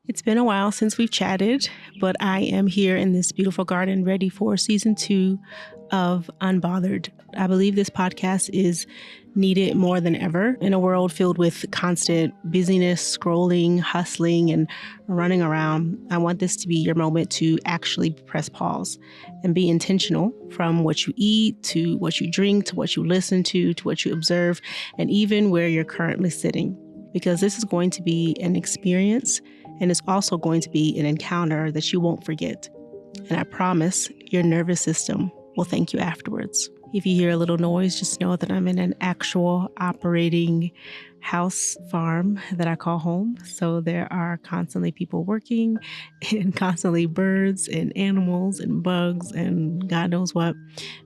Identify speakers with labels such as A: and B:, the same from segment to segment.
A: It's been a while since we've chatted, but I am here in this beautiful garden ready for season 2 of Unbothered. I believe this podcast is needed more than ever in a world filled with constant busyness, scrolling, hustling, and running around. I want this to be your moment to actually press pause and be intentional, from what you eat to what you drink to what you listen to what you observe, and even where you're currently sitting. Because this is going to be an experience, and it's also going to be an encounter that you won't forget. And I promise your nervous system will thank you afterwards. If you hear a little noise, just know that I'm in an actual operating house farm that I call home. So there are constantly people working and constantly birds and animals and bugs and God knows what.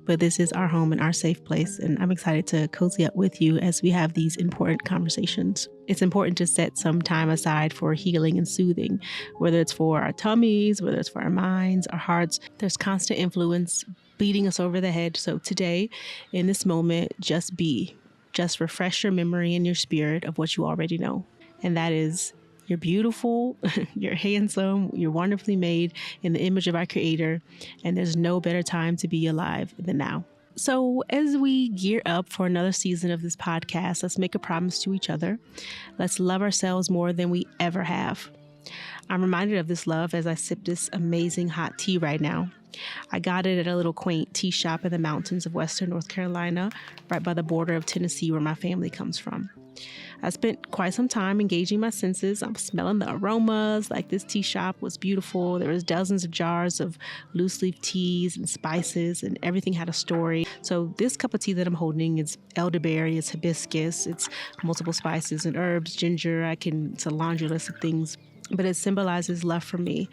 A: But this is our home and our safe place. And I'm excited to cozy up with you as we have these important conversations. It's important to set some time aside for healing and soothing, whether it's for our tummies, whether it's for our minds, our hearts. There's constant influence beating us over the head. So today, in this moment, just be. Just refresh your memory and your spirit of what you already know. And that is, you're beautiful, you're handsome, you're wonderfully made in the image of our Creator. And there's no better time to be alive than now. So as we gear up for another season of this podcast, let's make a promise to each other. Let's love ourselves more than we ever have. I'm reminded of this love as I sip this amazing hot tea right now. I got it at a little quaint tea shop in the mountains of Western North Carolina, right by the border of Tennessee, where my family comes from. I spent quite some time engaging my senses. I'm smelling the aromas. Like, this tea shop was beautiful. There was dozens of jars of loose leaf teas and spices, and everything had a story. So this cup of tea that I'm holding is elderberry, it's hibiscus, it's multiple spices and herbs, ginger. It's a laundry list of things. But it symbolizes love for me,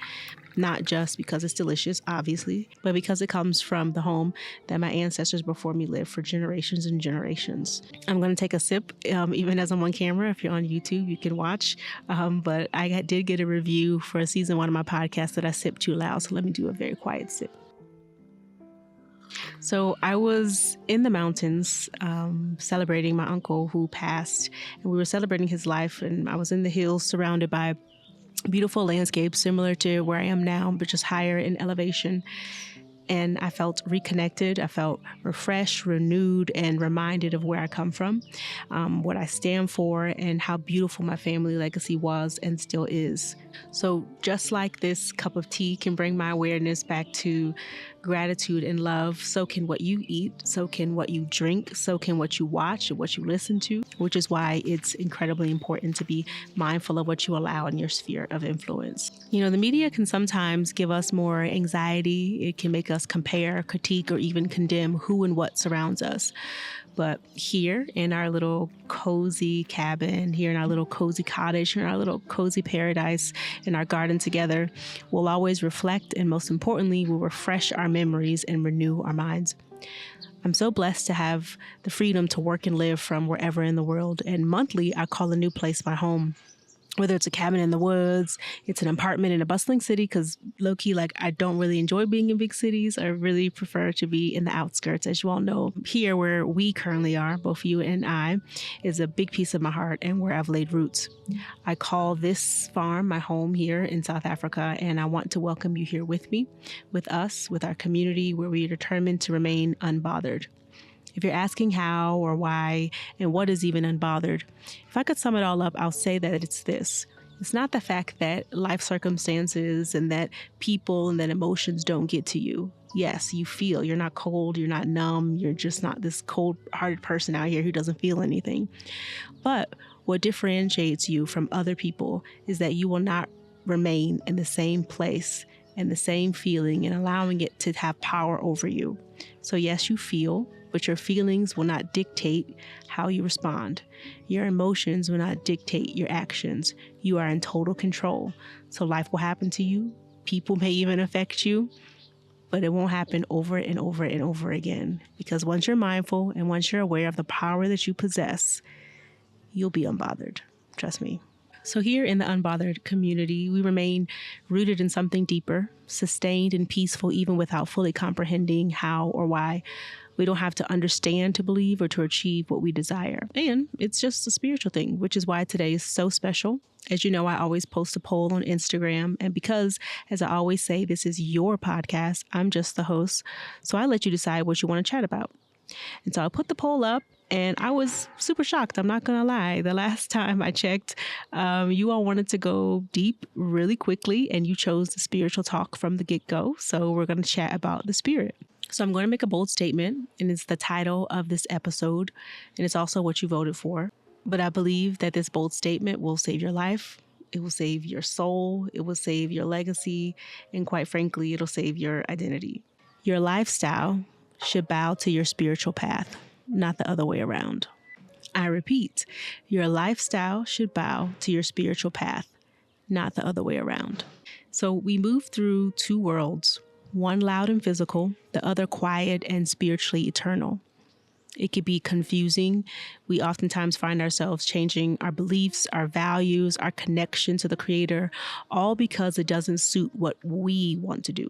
A: not just because it's delicious, obviously, but because it comes from the home that my ancestors before me lived for generations and generations. I'm going to take a sip, even as I'm on camera. If you're on YouTube, you can watch. But I did get a review for season 1 of my podcast that I sipped too loud, so let me do a very quiet sip. So I was in the mountains celebrating my uncle who passed, and we were celebrating his life, and I was in the hills surrounded by beautiful landscapes similar to where I am now, but just higher in elevation. And I felt reconnected. I felt refreshed, renewed, and reminded of where I come from, what I stand for, and how beautiful my family legacy was and still is. So just like this cup of tea can bring my awareness back to gratitude and love, so can what you eat, so can what you drink, so can what you watch and what you listen to, which is why it's incredibly important to be mindful of what you allow in your sphere of influence. You know, the media can sometimes give us more anxiety. It can make us compare, critique, or even condemn who and what surrounds us. But here in our little cozy cabin, here in our little cozy cottage, here in our little cozy paradise, in our garden together, we'll always reflect, and most importantly, we'll refresh our memories and renew our minds. I'm so blessed to have the freedom to work and live from wherever in the world. And monthly, I call a new place my home. Whether it's a cabin in the woods, it's an apartment in a bustling city, because low-key, I don't really enjoy being in big cities. I really prefer to be in the outskirts. As you all know, here where we currently are, both you and I, is a big piece of my heart and where I've laid roots. I call this farm my home here in South Africa, and I want to welcome you here with me, with us, with our community, where we are determined to remain unbothered. If you're asking how or why and what is even unbothered, if I could sum it all up, I'll say that it's this. It's not the fact that life circumstances and that people and that emotions don't get to you. Yes, you feel. You're not cold. You're not numb. You're just not this cold-hearted person out here who doesn't feel anything. But what differentiates you from other people is that you will not remain in the same place and the same feeling and allowing it to have power over you. So yes, you feel, but your feelings will not dictate how you respond. Your emotions will not dictate your actions. You are in total control. So life will happen to you. People may even affect you, but it won't happen over and over and over again. Because once you're mindful and once you're aware of the power that you possess, you'll be unbothered. Trust me. So here in the Unbothered community, we remain rooted in something deeper, sustained and peaceful, even without fully comprehending how or why We don't have to understand to believe or to achieve what we desire. And it's just a spiritual thing, which is why today is so special. As you know, I always post a poll on Instagram. And because, as I always say, this is your podcast, I'm just the host. So I let you decide what you want to chat about. And so I put the poll up and I was super shocked. I'm not going to lie. The last time I checked, you all wanted to go deep really quickly and you chose the spiritual talk from the get-go. So we're going to chat about the spirit. So I'm going to make a bold statement, and it's the title of this episode. And it's also what you voted for. But I believe that this bold statement will save your life. It will save your soul. It will save your legacy. And quite frankly, it'll save your identity. Your lifestyle should bow to your spiritual path, not the other way around. I repeat, your lifestyle should bow to your spiritual path, not the other way around. So we move through two worlds, one loud and physical, the other quiet and spiritually eternal. It could be confusing. We oftentimes find ourselves changing our beliefs, our values, our connection to the Creator, all because it doesn't suit what we want to do.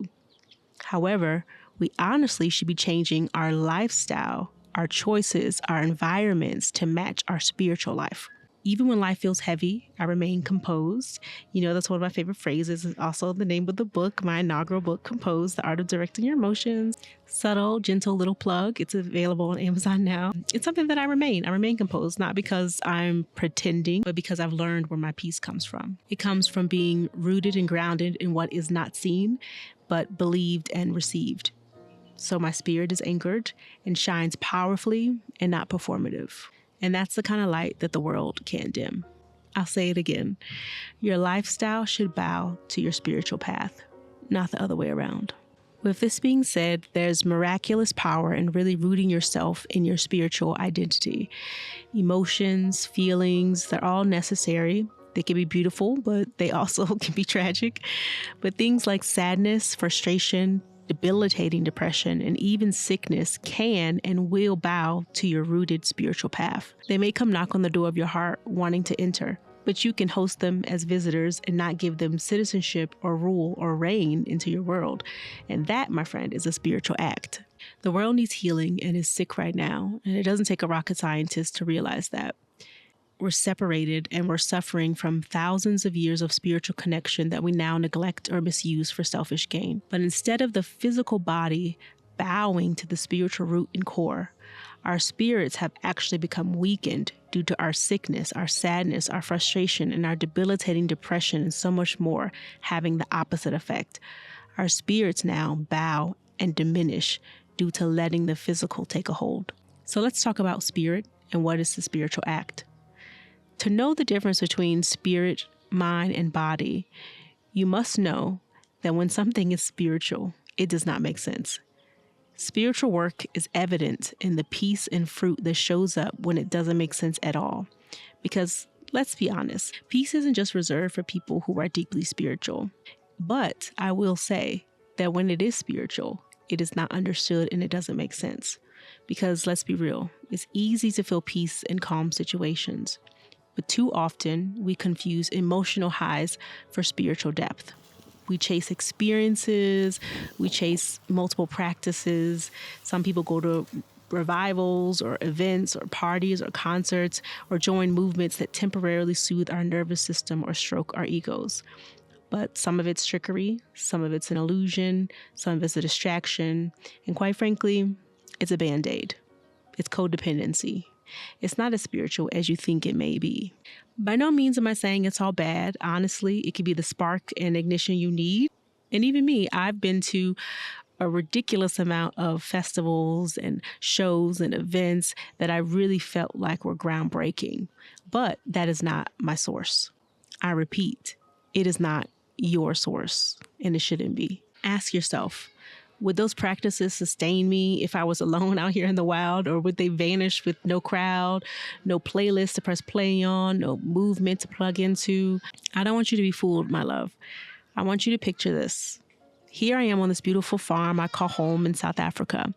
A: However, we honestly should be changing our lifestyle, our choices, our environments to match our spiritual life. Even when life feels heavy, I remain composed. You know, that's one of my favorite phrases. It's also the name of the book, my inaugural book, Composed, The Art of Directing Your Emotions. Subtle, gentle little plug. It's available on Amazon now. It's something that I remain composed, not because I'm pretending, but because I've learned where my peace comes from. It comes from being rooted and grounded in what is not seen, but believed and received. So my spirit is anchored and shines powerfully and not performative. And that's the kind of light that the world can't dim. I'll say it again. Your lifestyle should bow to your spiritual path, not the other way around. With this being said, there's miraculous power in really rooting yourself in your spiritual identity. Emotions, feelings, they're all necessary. They can be beautiful, but they also can be tragic. But things like sadness, frustration, debilitating depression, and even sickness can and will bow to your rooted spiritual path. They may come knock on the door of your heart wanting to enter, but you can host them as visitors and not give them citizenship or rule or reign into your world. And that, my friend, is a spiritual act. The world needs healing and is sick right now, and it doesn't take a rocket scientist to realize that. We're separated and we're suffering from thousands of years of spiritual connection that we now neglect or misuse for selfish gain. But instead of the physical body bowing to the spiritual root and core, our spirits have actually become weakened due to our sickness, our sadness, our frustration, and our debilitating depression, and so much more having the opposite effect. Our spirits now bow and diminish due to letting the physical take a hold. So let's talk about spirit and what is the spiritual act. To know the difference between spirit, mind, and body, you must know that when something is spiritual, it does not make sense. Spiritual work is evident in the peace and fruit that shows up when it doesn't make sense at all. Because let's be honest, peace isn't just reserved for people who are deeply spiritual. But I will say that when it is spiritual, it is not understood and it doesn't make sense. Because let's be real, it's easy to feel peace in calm situations. But too often, we confuse emotional highs for spiritual depth. We chase experiences, we chase multiple practices. Some people go to revivals or events or parties or concerts or join movements that temporarily soothe our nervous system or stroke our egos. But some of it's trickery, some of it's an illusion, some of it's a distraction, and quite frankly, it's a Band-Aid. It's codependency. It's not as spiritual as you think it may be. By no means am I saying it's all bad. Honestly, it could be the spark and ignition you need. And even me, I've been to a ridiculous amount of festivals and shows and events that I really felt like were groundbreaking. But that is not my source. I repeat, it is not your source, and it shouldn't be. Ask yourself, would those practices sustain me if I was alone out here in the wild, or would they vanish with no crowd, no playlist to press play on, no movement to plug into? I don't want you to be fooled, my love. I want you to picture this. Here I am on this beautiful farm I call home in South Africa.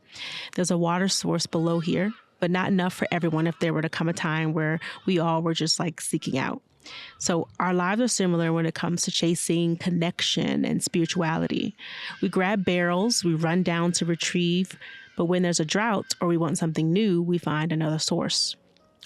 A: There's a water source below here, but not enough for everyone if there were to come a time where we all were just like seeking out. So our lives are similar when it comes to chasing connection and spirituality. We grab barrels, we run down to retrieve, But when there's a drought or we want something new, we find another source.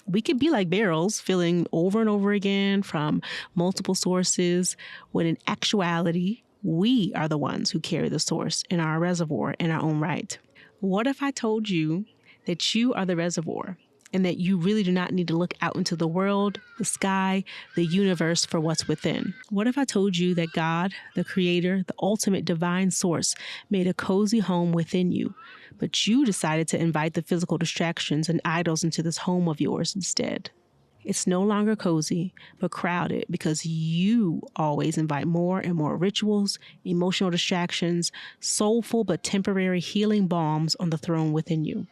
A: We could be like barrels filling over and over again from multiple sources, when in actuality, we are the ones who carry the source in our reservoir in our own right. What if I told you that you are the reservoir and that you really do not need to look out into the world, the sky, the universe for what's within? What if I told you that God, the creator, the ultimate divine source, made a cozy home within you, but you decided to invite the physical distractions and idols into this home of yours instead? It's no longer cozy, but crowded because you always invite more and more rituals, emotional distractions, soulful but temporary healing balms on the throne within you.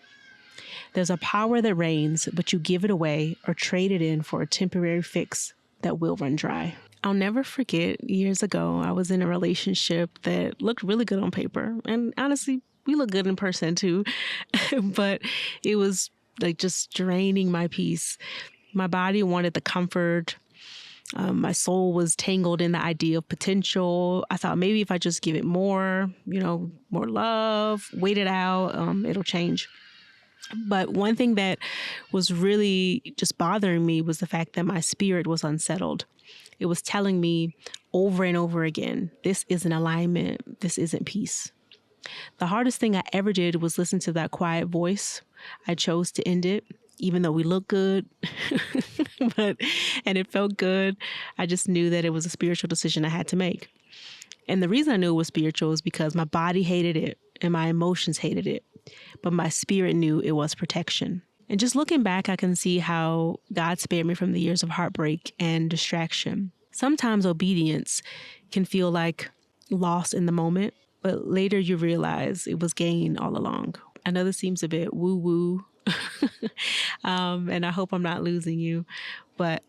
A: There's a power that reigns, but you give it away or trade it in for a temporary fix that will run dry. I'll never forget, years ago, I was in a relationship that looked really good on paper. And honestly, we look good in person too. But it was like just draining my peace. My body wanted the comfort. My soul was tangled in the idea of potential. I thought maybe if I just give it more, more love, wait it out, it'll change. But one thing that was really just bothering me was the fact that my spirit was unsettled. It was telling me over and over again, this isn't alignment. This isn't peace. The hardest thing I ever did was listen to that quiet voice. I chose to end it, even though we looked good, and it felt good. I just knew that it was a spiritual decision I had to make. And the reason I knew it was spiritual is because my body hated it and my emotions hated it. But my spirit knew it was protection. And just looking back, I can see how God spared me from the years of heartbreak and distraction. Sometimes obedience can feel like loss in the moment, but later you realize it was gain all along. I know this seems a bit woo-woo, and I hope I'm not losing you, but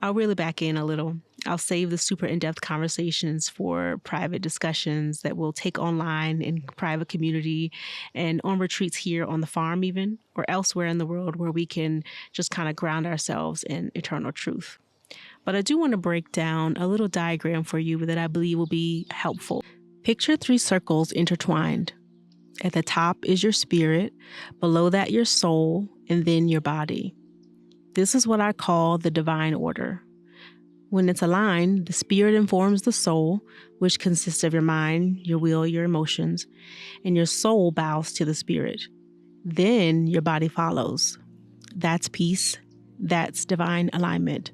A: I'll reel it back in a little. I'll save the super in-depth conversations for private discussions that we'll take online in private community and on retreats here on the farm even, or elsewhere in the world where we can just kind of ground ourselves in eternal truth. But I do want to break down a little diagram for you that I believe will be helpful. Picture 3 circles intertwined. At the top is your spirit, below that your soul, and then your body. This is what I call the divine order. When it's aligned, the spirit informs the soul, which consists of your mind, your will, your emotions, and your soul bows to the spirit. Then your body follows. That's peace. That's divine alignment.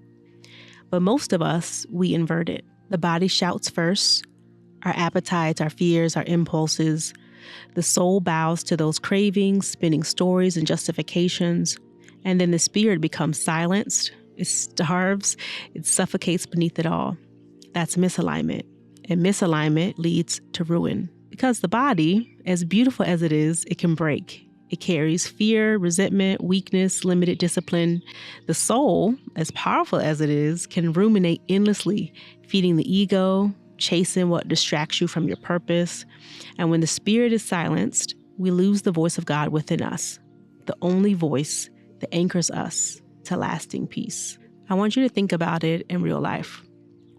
A: But most of us, we invert it. The body shouts first, our appetites, our fears, our impulses. The soul bows to those cravings, spinning stories and justifications. And then the spirit becomes silenced. It starves, it suffocates beneath it all. That's misalignment. And misalignment leads to ruin. Because the body, as beautiful as it is, it can break. It carries fear, resentment, weakness, limited discipline. The soul, as powerful as it is, can ruminate endlessly, feeding the ego, chasing what distracts you from your purpose. And when the spirit is silenced, we lose the voice of God within us, the only voice that anchors us to lasting peace. I want you to think about it in real life.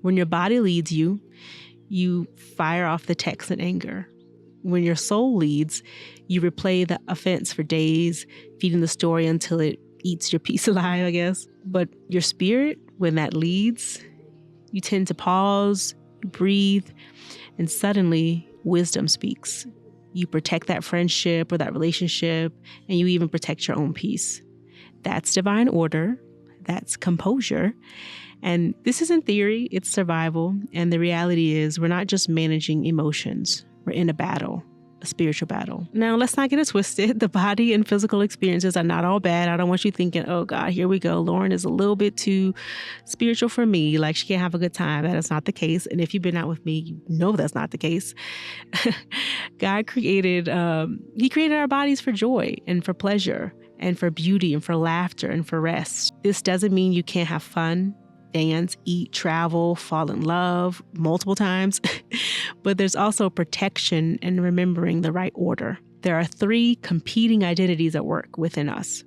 A: When your body leads you, you fire off the text in anger. When your soul leads, you replay the offense for days, feeding the story until it eats your peace alive, I guess. But your spirit, when that leads, you tend to pause, you breathe, and suddenly wisdom speaks. You protect that friendship or that relationship, and you even protect your own peace. That's divine order. That's composure. And this isn't theory, it's survival. And the reality is we're not just managing emotions. We're in a battle, a spiritual battle. Now, let's not get it twisted. The body and physical experiences are not all bad. I don't want you thinking, oh God, here we go. Lauren is a little bit too spiritual for me. Like she can't have a good time. That is not the case. And if you've been out with me, you know that's not the case. God created, He created our bodies for joy and for pleasure, and for beauty and for laughter and for rest. This doesn't mean you can't have fun, dance, eat, travel, fall in love multiple times, but there's also protection and remembering the right order. There are 3 competing identities at work within us.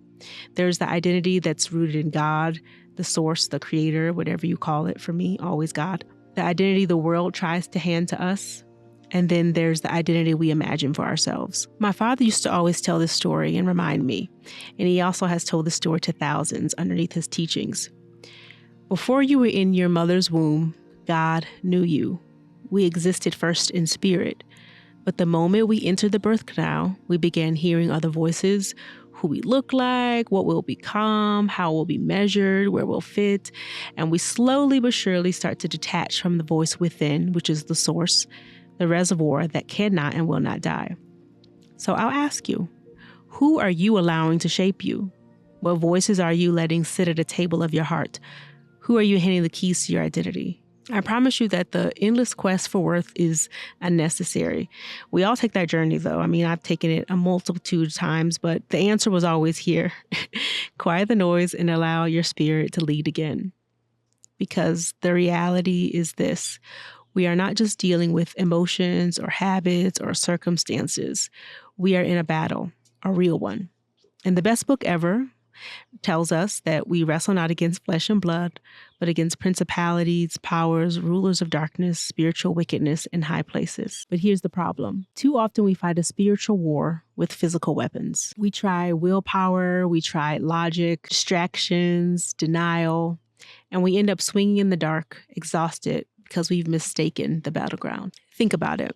A: There's the identity that's rooted in God, the source, the creator, whatever you call it. For me, always God. The identity the world tries to hand to us, And then there's the identity we imagine for ourselves. My father used to always tell this story and remind me. And he also has told this story to thousands underneath his teachings. Before you were in your mother's womb, God knew you. We existed first in spirit. But the moment we entered the birth canal, we began hearing other voices, who we look like, what we'll become, how we'll be measured, where we'll fit. And we slowly but surely start to detach from the voice within, which is the source, the reservoir that cannot and will not die. So I'll ask you, who are you allowing to shape you? What voices are you letting sit at the table of your heart? Who are you handing the keys to your identity? I promise you that the endless quest for worth is unnecessary. We all take that journey, though. I mean, I've taken it a multitude of times, but the answer was always here. Quiet the noise and allow your spirit to lead again. Because the reality is this. We are not just dealing with emotions or habits or circumstances. We are in a battle, a real one. And the best book ever tells us that we wrestle not against flesh and blood, but against principalities, powers, rulers of darkness, spiritual wickedness in high places. But here's the problem. Too often we fight a spiritual war with physical weapons. We try willpower, we try logic, distractions, denial, and we end up swinging in the dark, exhausted because we've mistaken the battleground. Think about it.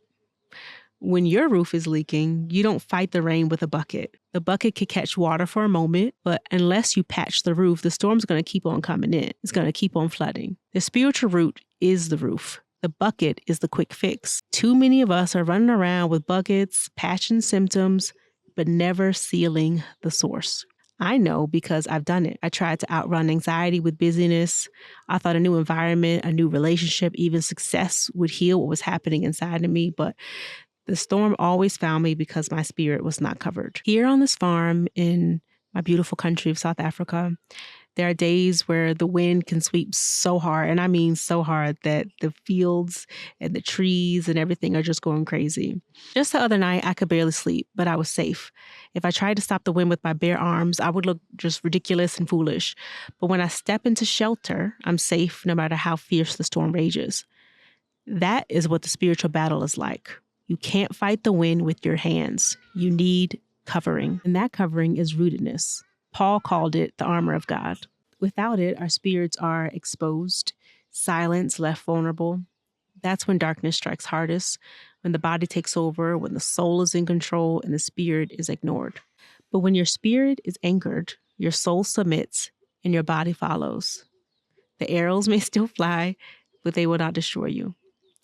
A: When your roof is leaking, you don't fight the rain with a bucket. The bucket could catch water for a moment, but unless you patch the roof, the storm's going to keep on coming in. It's going to keep on flooding. The spiritual root is the roof. The bucket is the quick fix. Too many of us are running around with buckets, patching symptoms, but never sealing the source. I know because I've done it. I tried to outrun anxiety with busyness. I thought a new environment, a new relationship, even success would heal what was happening inside of me, but the storm always found me because my spirit was not covered. Here on this farm in my beautiful country of South Africa, there are days where the wind can sweep so hard, and I mean so hard, that the fields and the trees and everything are just going crazy. Just the other night, I could barely sleep, but I was safe. If I tried to stop the wind with my bare arms, I would look just ridiculous and foolish. But when I step into shelter, I'm safe no matter how fierce the storm rages. That is what the spiritual battle is like. You can't fight the wind with your hands. You need covering. And that covering is rootedness. Paul called it the armor of God. Without it, our spirits are exposed, silenced, left vulnerable. That's when darkness strikes hardest, when the body takes over, when the soul is in control and the spirit is ignored. But when your spirit is anchored, your soul submits and your body follows. The arrows may still fly, but they will not destroy you.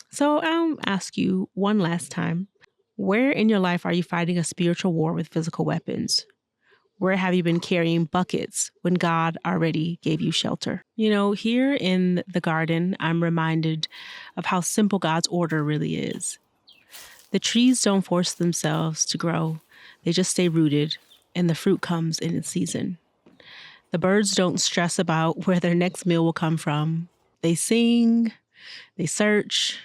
A: So I'll ask you one last time, where in your life are you fighting a spiritual war with physical weapons? Where have you been carrying buckets when God already gave you shelter? You know, here in the garden, I'm reminded of how simple God's order really is. The trees don't force themselves to grow. They just stay rooted, and the fruit comes in its season. The birds don't stress about where their next meal will come from. They sing, they search,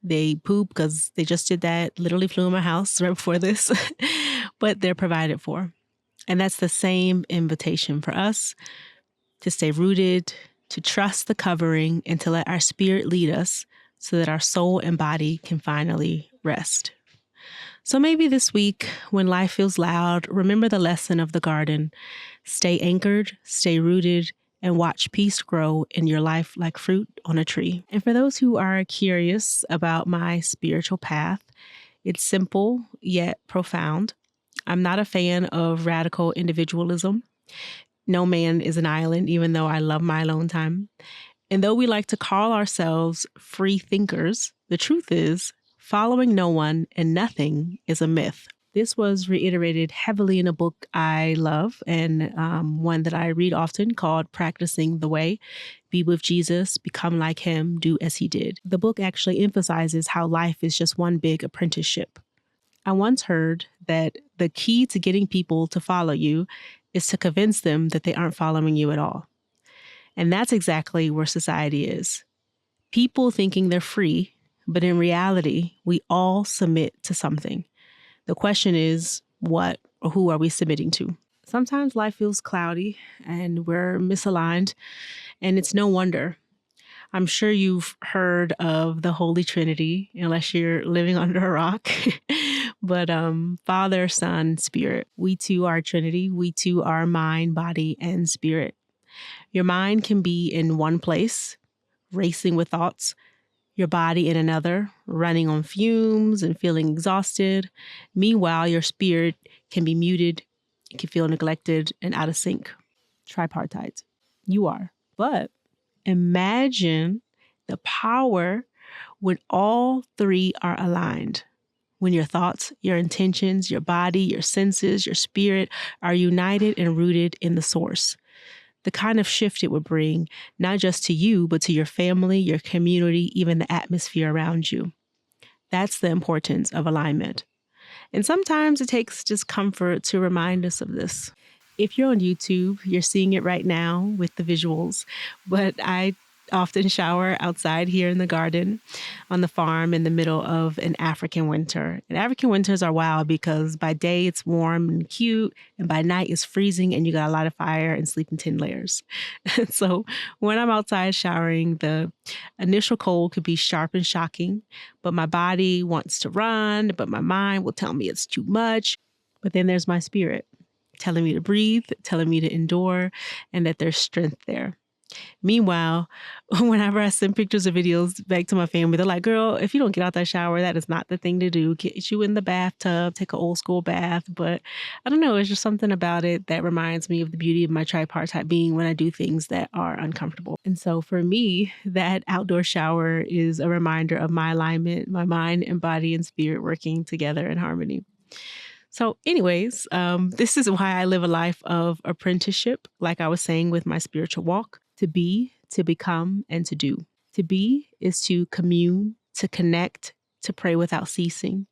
A: they poop, because they just did that, literally flew in my house right before this, but they're provided for. And that's the same invitation for us, to stay rooted, to trust the covering, and to let our spirit lead us so that our soul and body can finally rest. So maybe this week, when life feels loud, remember the lesson of the garden. Stay anchored, stay rooted, and watch peace grow in your life like fruit on a tree. And for those who are curious about my spiritual path, it's simple yet profound. I'm not a fan of radical individualism. No man is an island, even though I love my alone time. And though we like to call ourselves free thinkers, the truth is, following no one and nothing is a myth. This was reiterated heavily in a book I love, and one that I read often, called Practicing the Way. Be with Jesus, become like him, do as he did. The book actually emphasizes how life is just one big apprenticeship. I once heard that the key to getting people to follow you is to convince them that they aren't following you at all. And that's exactly where society is. People thinking they're free, but in reality, we all submit to something. The question is, what or who are we submitting to? Sometimes life feels cloudy and we're misaligned, and it's no wonder. I'm sure you've heard of the Holy Trinity, unless you're living under a rock. But Father, Son, Spirit. We too are Trinity. We too are mind, body, and spirit. Your mind can be in one place, racing with thoughts. Your body in another, running on fumes and feeling exhausted. Meanwhile, your spirit can be muted. It can feel neglected and out of sync. Tripartite. You are. But imagine the power when all three are aligned. When your thoughts, your intentions, your body, your senses, your spirit are united and rooted in the source. The kind of shift it would bring, not just to you, but to your family, your community, even the atmosphere around you. That's the importance of alignment. And sometimes it takes discomfort to remind us of this. If you're on YouTube, you're seeing it right now with the visuals, but I often shower outside here in the garden on the farm in the middle of an African winter. And African winters are wild because by day it's warm and cute, and by night it's freezing and you got a lot of fire and sleep in 10 layers. So when I'm outside showering, the initial cold could be sharp and shocking, but my body wants to run, but my mind will tell me it's too much. But then there's my spirit telling me to breathe, telling me to endure, and that there's strength there. Meanwhile, whenever I send pictures or videos back to my family, they're like, girl, if you don't get out that shower, that is not the thing to do. Get you in the bathtub, take an old school bath. But I don't know, it's just something about it that reminds me of the beauty of my tripartite being when I do things that are uncomfortable. And so for me, that outdoor shower is a reminder of my alignment, my mind and body and spirit working together in harmony. So anyways, this is why I live a life of apprenticeship, like I was saying with my spiritual walk. To be, to become, and to do. To be is to commune, to connect, to pray without ceasing,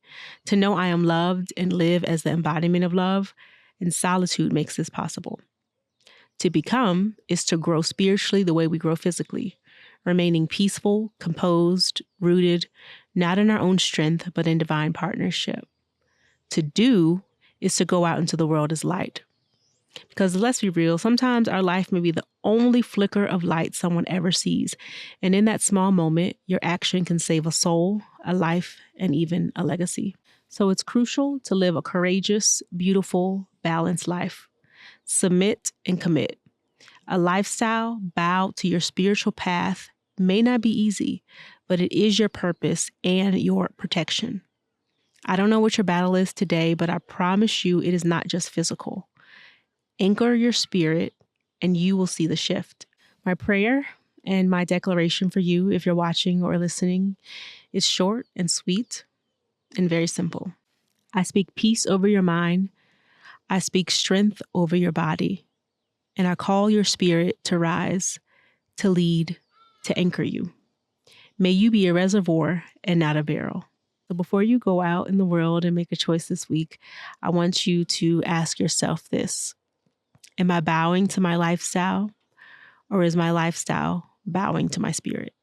A: to know I am loved and live as the embodiment of love, and solitude makes this possible. To become is to grow spiritually the way we grow physically, remaining peaceful, composed, rooted, not in our own strength, but in divine partnership. To do is to go out into the world as light. Because let's be real, sometimes our life may be the only flicker of light someone ever sees. And in that small moment, your action can save a soul, a life, and even a legacy. So it's crucial to live a courageous, beautiful, balanced life. Submit and commit. A lifestyle bowed to your spiritual path may not be easy, but it is your purpose and your protection. I don't know what your battle is today, but I promise you it is not just physical. Anchor your spirit and you will see the shift. My prayer and my declaration for you, if you're watching or listening, is short and sweet and very simple. I speak peace over your mind. I speak strength over your body. And I call your spirit to rise, to lead, to anchor you. May you be a reservoir and not a barrel. So before you go out in the world and make a choice this week, I want you to ask yourself this. Am I bowing to my lifestyle, or is my lifestyle bowing to my spirit?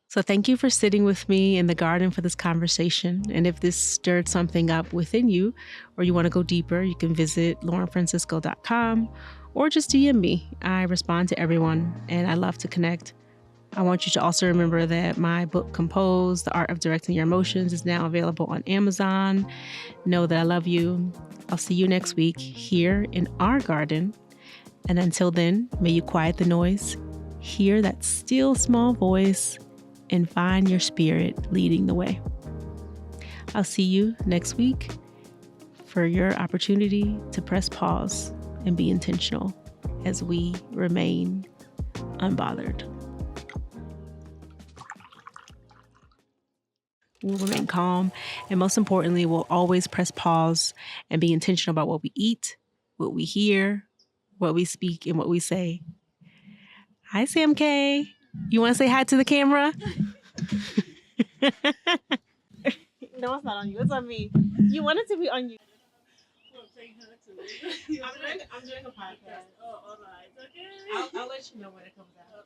A: So thank you for sitting with me in the garden for this conversation. And if this stirred something up within you, or you want to go deeper, you can visit laurenfrancisco.com or just DM me. I respond to everyone and I love to connect. I want you to also remember that my book, Compose, The Art of Directing Your Emotions, is now available on Amazon. Know that I love you. I'll see you next week here in our garden. And until then, may you quiet the noise, hear that still small voice, and find your spirit leading the way. I'll see you next week for your opportunity to press pause and be intentional as we remain unbothered. We'll remain calm, and most importantly, we'll always press pause and be intentional about what we eat, what we hear, what we speak, and what we say. Hi, Sam K. You want to say hi to the camera? No, it's not on you. It's on me. You want it to be on you. I'm doing a podcast. Oh, all right. Okay. I'll let you know when it comes out.